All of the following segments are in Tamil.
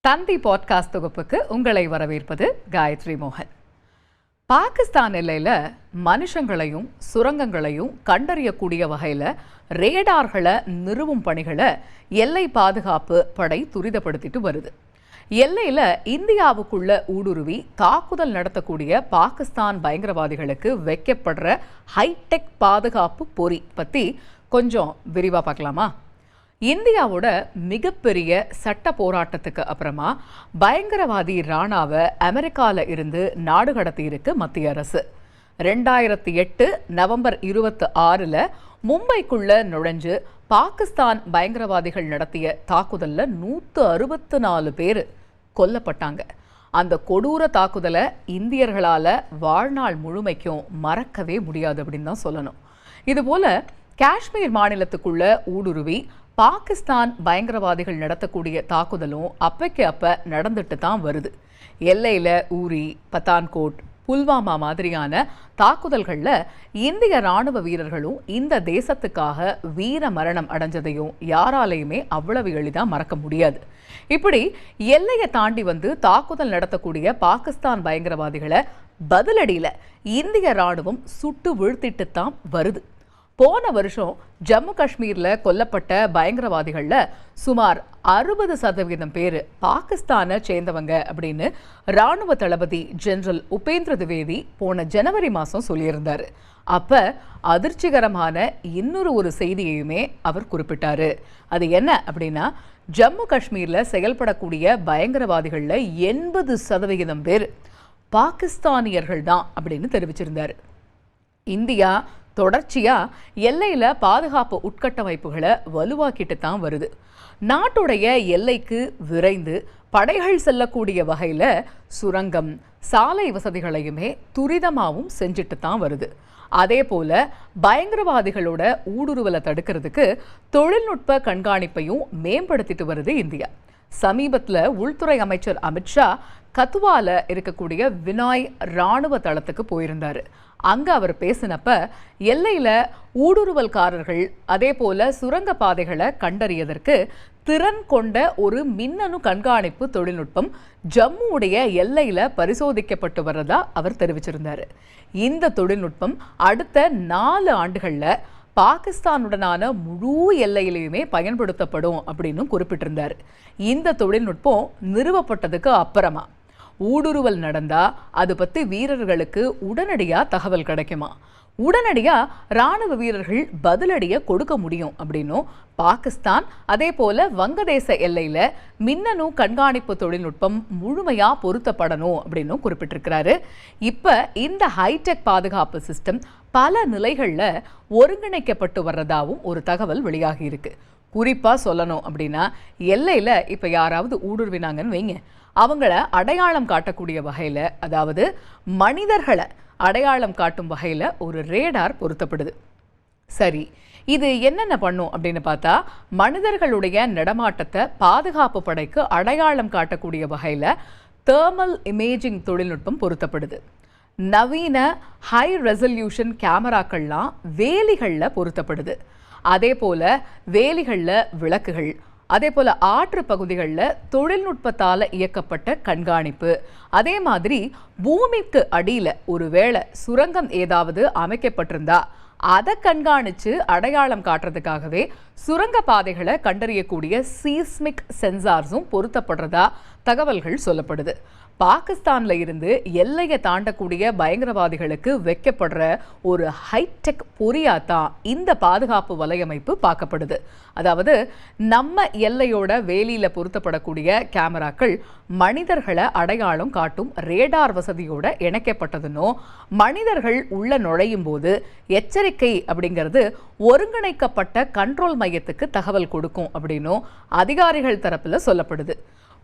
தந்தி பாட்காஸ்ட் தொகுப்புக்கு உங்களை வரவேற்பது காயத்ரி மோகன். பாகிஸ்தான் எல்லையில் மனுஷங்களையும் சுரங்கங்களையும் கண்டறியக்கூடிய வகையில் ரேடார்களை நிறுவும் பணிகளை எல்லை பாதுகாப்பு படை துரிதப்படுத்திட்டு வருது. எல்லையில் இந்தியாவுக்குள்ள ஊடுருவி தாக்குதல் நடத்தக்கூடிய பாகிஸ்தான் பயங்கரவாதிகளுக்கு வைக்கப்படுற ஹைடெக் பாதுகாப்பு பொறி பற்றி கொஞ்சம் விரிவாக பார்க்கலாமா? இந்தியாவோட மிகப்பெரிய சட்ட போராட்டத்துக்கு அப்புறமா பயங்கரவாதி ராணாவை அமெரிக்காவில் இருந்து நாடு கடத்தியிருக்கு மத்திய அரசு. 2008 நவம்பர் 26 மும்பைக்குள்ள நுழைஞ்சு பாகிஸ்தான் பயங்கரவாதிகள் நடத்திய தாக்குதலில் 164 பேர் கொல்லப்பட்டாங்க. அந்த கொடூர தாக்குதலை இந்தியர்களால் வாழ்நாள் முழுமைக்கும் மறக்கவே முடியாது அப்படின்னு தான் சொல்லணும். இதுபோல காஷ்மீர் மாநிலத்துக்குள்ள ஊடுருவி பாகிஸ்தான் பயங்கரவாதிகள் நடத்தக்கூடிய தாக்குதலும் அப்பைக்கு அப்ப நடந்துட்டு தான் வருது. எல்லையில் ஊரி, பத்தான்கோட், புல்வாமா மாதிரியான தாக்குதல்களில் இந்திய ராணுவ வீரர்களும் இந்த தேசத்துக்காக வீர மரணம் அடைஞ்சதையும் யாராலையுமே அவ்வளவு எளிதாக மறக்க முடியாது. இப்படி எல்லையை தாண்டி வந்து தாக்குதல் நடத்தக்கூடிய பாகிஸ்தான் பயங்கரவாதிகளை பதிலடியில் இந்திய ராணுவம் சுட்டு வீழ்த்திட்டு தான் வருது. போன வருஷம் ஜம்மு காஷ்மீரில் கொல்லப்பட்ட பயங்கரவாதிகளில் சுமார் 60% பேர் பாகிஸ்தானை சேர்ந்தவங்க அப்படின்னு ராணுவ தளபதி ஜெனரல் உபேந்திர திவேதி போன ஜனவரி மாதம் சொல்லியிருந்தார். அப்போ அதிர்ச்சிகரமான இன்னொரு செய்தியையுமே அவர் குறிப்பிட்டார். அது என்ன அப்படின்னா, ஜம்மு காஷ்மீரில் செயல்படக்கூடிய பயங்கரவாதிகளில் 80% பேர் பாகிஸ்தானியர்கள் தான் அப்படின்னு தெரிவிச்சிருந்தார். இந்தியா தொடர்ச்சியாக எல்லையில் பாதுகாப்பு உட்கட்டமைப்புகளை வலுவாக்கிட்டு தான் வருது. நாட்டுடைய எல்லைக்கு விரைந்து படைகள் செல்லக்கூடிய வகையில் சுரங்கம், சாலை வசதிகளையுமே துரிதமாகவும் செஞ்சுட்டு தான் வருது. அதே போல் பயங்கரவாதிகளோட ஊடுருவலை தடுக்கிறதுக்கு தொழில்நுட்ப கண்காணிப்பையும் மேம்படுத்திட்டு வருது இந்தியா. சமீபத்தில் உள்துறை அமைச்சர் அமித்ஷா கத்துவால இருக்கக்கூடிய வினாய் ராணுவ தளத்துக்கு போயிருந்தார். அங்கே அவர் பேசினப்ப எல்லையில் ஊடுருவல்காரர்கள் அதே போல சுரங்க பாதைகளை கண்டறியதற்கு திறன் கொண்ட ஒரு மின்னணு கண்காணிப்பு தொழில்நுட்பம் ஜம்முவுடைய எல்லையில் பரிசோதிக்கப்பட்டு வர்றதா அவர் தெரிவிச்சிருந்தார். இந்த தொழில்நுட்பம் அடுத்த 4 ஆண்டுகளில் பாகிஸ்தானுடனான முழு எல்லையிலையுமே பயன்படுத்தப்படும் அப்படின்னு குறிப்பிட்டிருந்தார். இந்த தொழில்நுட்பம் நிறுவப்பட்டதுக்கு அப்புறமா ஊடுருவல் நடந்தா அது பற்றி வீரர்களுக்கு உடனடியாக தகவல் கிடைக்குமா, உடனடியாக இராணுவ வீரர்கள் பதிலடியை கொடுக்க முடியும் அப்படின்னும் பாகிஸ்தான் அதே போல வங்கதேச எல்லையில் மின்னணு கண்காணிப்பு தொழில்நுட்பம் முழுமையாக பொருத்தப்படணும் அப்படின்னும் குறிப்பிட்டிருக்கிறாரு. இப்போ இந்த ஹைடெக் பாதுகாப்பு சிஸ்டம் பல நிலைகளில் ஒருங்கிணைக்கப்பட்டு வர்றதாகவும் ஒரு தகவல் வெளியாகி இருக்கு. குறிப்பாக சொல்லணும் அப்படின்னா, எல்லையில் இப்போ யாராவது ஊடுருவினாங்கன்னு வைங்க, அவங்கள அடையாளம் காட்டக்கூடிய வகையில், அதாவது மனிதர்களை அடையாளம் காட்டும் வகையில் ஒரு ரேடார் பொருத்தப்படுது. சரி, இது என்னென்ன பண்ணும் அப்படின்னு பார்த்தா, மனிதர்களுடைய நடமாட்டத்தை பாதுகாப்பு படைக்கு அடையாளம் காட்டக்கூடிய வகையில் தெர்மல் இமேஜிங் தொழில்நுட்பம் பொருத்தப்படுது. நவீன ஹை ரெசல்யூஷன் கேமராக்கள்லாம் வேலிகளில் பொருத்தப்படுது. அதே போல் வேலிகளில் விளக்குகள், அதே போல் ஆற்று பகுதிகளில் தொழில்நுட்பத்தால் இயக்கப்பட்ட கண்காணிப்பு, அதே மாதிரி பூமிக்கு அடியில் ஒருவேளை சுரங்கம் ஏதாவது அமைக்கப்பட்டிருந்தா அதை கண்காணித்து அடையாளம் காட்டுறதுக்காகவே சுரங்க பாதைகளை கண்டறியக்கூடிய சீஸ்மிக் சென்சார்ஸும் பொருத்தப்படுறதா தகவல்கள் சொல்லப்படுது. பாகிஸ்தானில் இருந்து எல்லையை தாண்டக்கூடிய பயங்கரவாதிகளுக்கு வைக்கப்படுற ஒரு ஹைடெக் பொறியாத்தான் இந்த பாதுகாப்பு வலையமைப்பு பார்க்கப்படுது. அதாவது நம்ம எல்லையோட வேலியில் பொருத்தப்படக்கூடிய கேமராக்கள் மனிதர்களை அடையாளம் காட்டும் ரேடார் வசதியோட இணைக்கப்பட்டதுன்னோ, மனிதர்கள் உள்ள நுழையும் போது எச்சரிக்கை அப்படிங்கிறது ஒருங்கிணைக்கப்பட்ட கண்ட்ரோல் மையத்துக்கு தகவல் கொடுக்கும் அப்படின்னும் அதிகாரிகள் தரப்பில் சொல்லப்படுது.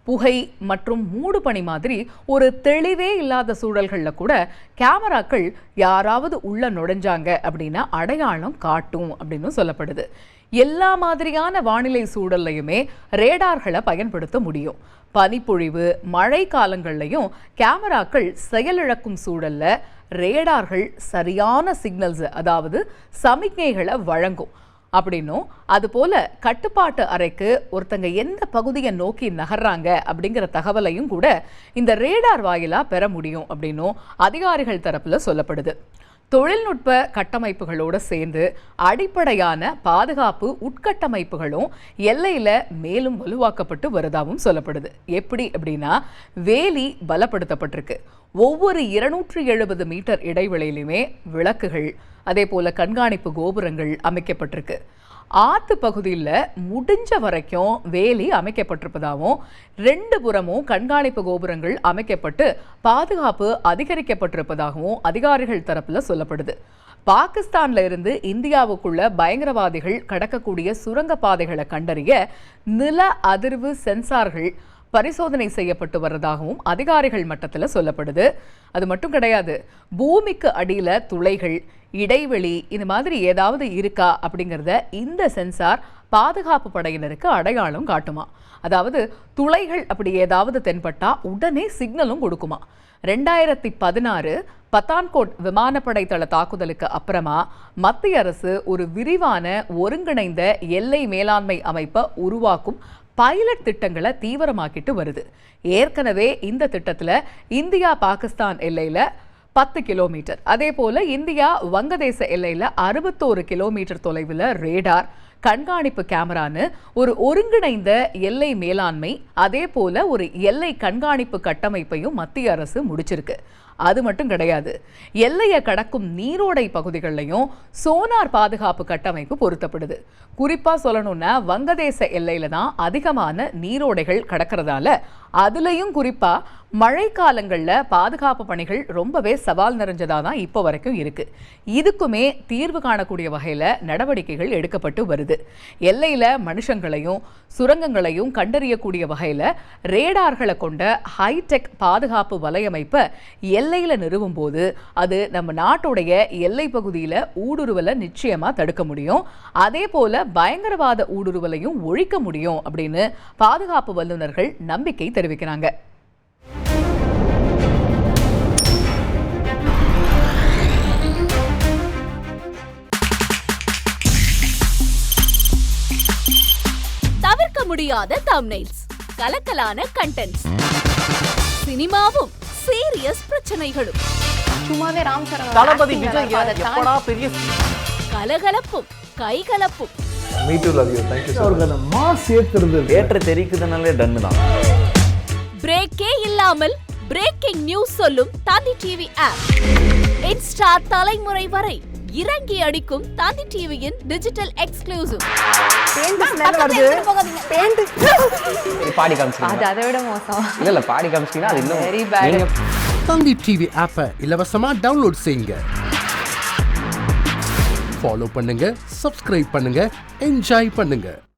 புகை மற்றும் மூடு பனி மாதிரி ஒரு தெளிவே இல்லாத சூழல்களில் கூட கேமராக்கள் யாராவது உள்ள நுழைஞ்சாங்க அப்படின்னா அடையாளம் காட்டும் அப்படின்னு சொல்லப்படுது. எல்லா மாதிரியான வானிலை சூழல்லையுமே ரேடார்களை பயன்படுத்த முடியும். பனிப்பொழிவு, மழை காலங்கள்லையும் கேமராக்கள் செயலிழக்கும் சூழல்ல ரேடார்கள் சரியான சிக்னல்ஸ், அதாவது சமிக்ஞைகளை வழங்கும். அப்படின்னும் அதுபோல கட்டுப்பாட்டு அறைக்கு ஒருத்தங்க எந்த பகுதியை நோக்கி நகர்றாங்க அப்படிங்கிற தகவலையும் கூட இந்த ரேடார் வாயிலா பெற முடியும் அப்படின்னும் அதிகாரிகள் தரப்புல சொல்லப்படுது. தொழில்நுட்ப கட்டமைப்புகளோடு சேர்ந்து அடிப்படையான பாதுகாப்பு உட்கட்டமைப்புகளும் எல்லையில மேலும் வலுவாக்கப்பட்டு வருதாவும் சொல்லப்படுது. எப்படி அப்படின்னா, வேலி பலப்படுத்தப்பட்டிருக்கு. ஒவ்வொரு 270 மீட்டர் இடைவெளியிலுமே விளக்குகள், அதே போல கண்காணிப்பு கோபுரங்கள் அமைக்கப்பட்டிருக்கு. ஆத்து பகுதியில் முடிஞ்ச வரைக்கும் வேலி அமைக்கப்பட்டிருப்பதாகவும் 2 புறமும் கண்காணிப்பு கோபுரங்கள் அமைக்கப்பட்டு பாதுகாப்பு அதிகரிக்கப்பட்டிருப்பதாகவும் அதிகாரிகள் தரப்புல சொல்லப்படுது. பாகிஸ்தான்ல இருந்து இந்தியாவுக்குள்ள பயங்கரவாதிகள் கடக்கக்கூடிய சுரங்க பாதைகளை கண்டறிய நில அதிர்வு சென்சார்கள் பரிசோதனை செய்யப்பட்டு வருவதாகவும் அதிகாரிகள் மட்டத்தில் சொல்லப்படுது. அது மட்டும் கிடையாது, பூமிக்கு அடியில் துளைகள், இடைவெளி இந்த மாதிரி ஏதாவது இருக்கா அப்படிங்கிறத இந்த சென்சார் பாதுகாப்பு படையினருக்கு அடையாளம் காட்டுமா. அதாவது துளைகள் அப்படி ஏதாவது தென்பட்டா உடனே சிக்னலும் கொடுக்குமா. 2016 பத்தான்கோட் விமானப்படை தள தாக்குதலுக்கு அப்புறமா மத்திய அரசு ஒரு விரிவான ஒருங்கிணைந்த எல்லை மேலாண்மை அமைப்பை உருவாக்கும் பைலட் திட்டங்களை தீவிரமாக்கிட்டு வருது. ஏற்கனவே இந்த திட்டத்தில் இந்தியா பாகிஸ்தான் எல்லையில் 10 கிலோமீட்டர், அதே போல இந்தியா வங்கதேச எல்லையில் 61 கிலோமீட்டர் தொலைவில் ரேடார், கண்காணிப்பு கேமரான்னு ஒரு ஒருங்கிணைந்த எல்லை மேலாண்மை, அதே போல ஒரு எல்லை கண்காணிப்பு கட்டமைப்பையும் மத்திய அரசு முடிச்சிருக்கு. அது மட்டும் கிடையாது, எல்லையை கடக்கும் நீரோடை பகுதிகளிலையும் சோனார் பாதுகாப்பு கட்டமைப்பு பொருத்தப்படுது. குறிப்பா சொல்லணும்னா, வங்கதேச எல்லையில தான் அதிகமான நீரோடைகள் கடக்கிறதால அதுலயும் குறிப்பா மழைக்காலங்கள்ல பாதுகாப்பு பணிகள் ரொம்பவே சவால் நிறைஞ்சதா தான் இப்போ வரைக்கும் இருக்கு. இதுக்குமே தீர்வு காணக்கூடிய வகையில நடவடிக்கைகள் எடுக்கப்பட்டு வருது. எல்லையில மனுஷங்களையும் சுரங்கங்களையும் கண்டறியக்கூடிய வகையில ரேடார்களை கொண்ட ஹைடெக் பாதுகாப்பு வலையமைப்பை எல்லையில நிறுவும் போது அது நம்ம நாட்டுடைய எல்லை பகுதியில ஊடுருவலை நிச்சயமா தடுக்க முடியும். அதே போல பயங்கரவாத ஊடுருவலையும் ஒழிக்க முடியும் அப்படின்னு பாதுகாப்பு வல்லுநர்கள் நம்பிக்கை தெரிவிக்கிறாங்க. தவிர்க்க முடியாத தம்ப்நெயில்ஸ், கலக்கலான கண்டென்ட்ஸ், சினிமாவும் சீரியஸ் பிரச்சனைகளும், சும்மாவே ராம் சரண் தளபதி விஜய் எப்படா பெரிய கலகலப்பும் கைகலப்பும். Me too love you, thank you sir. அவர்களை மாஸ் ஏத்துறது தியேட்டர் தெரிக்குதுனாலே டன் தான். பிரேக்கே இல்லாமல் பிரேக்கிங் நியூஸ் சொல்லும் தந்தி டிவி ஆப். இன்ஸ்டா தலைமுறை வரை இறங்கி அடிக்கும் தந்தி டிவியின் டிஜிட்டல் எக்ஸ்க்ளூசிவ். பாடி காமிச்சீங்க, அது அதை விட மோசம். இல்ல பாடி காமிச்சீங்கன்னா அது இன்னும் வெரி பேட். தந்தி டிவி ஆப்பை இலவசமா டவுன்லோட் செய்யுங்க. ஃபாலோ பண்ணுங்க, சப்ஸ்கிரைப் பண்ணுங்க, என்ஜாய் பண்ணுங்க.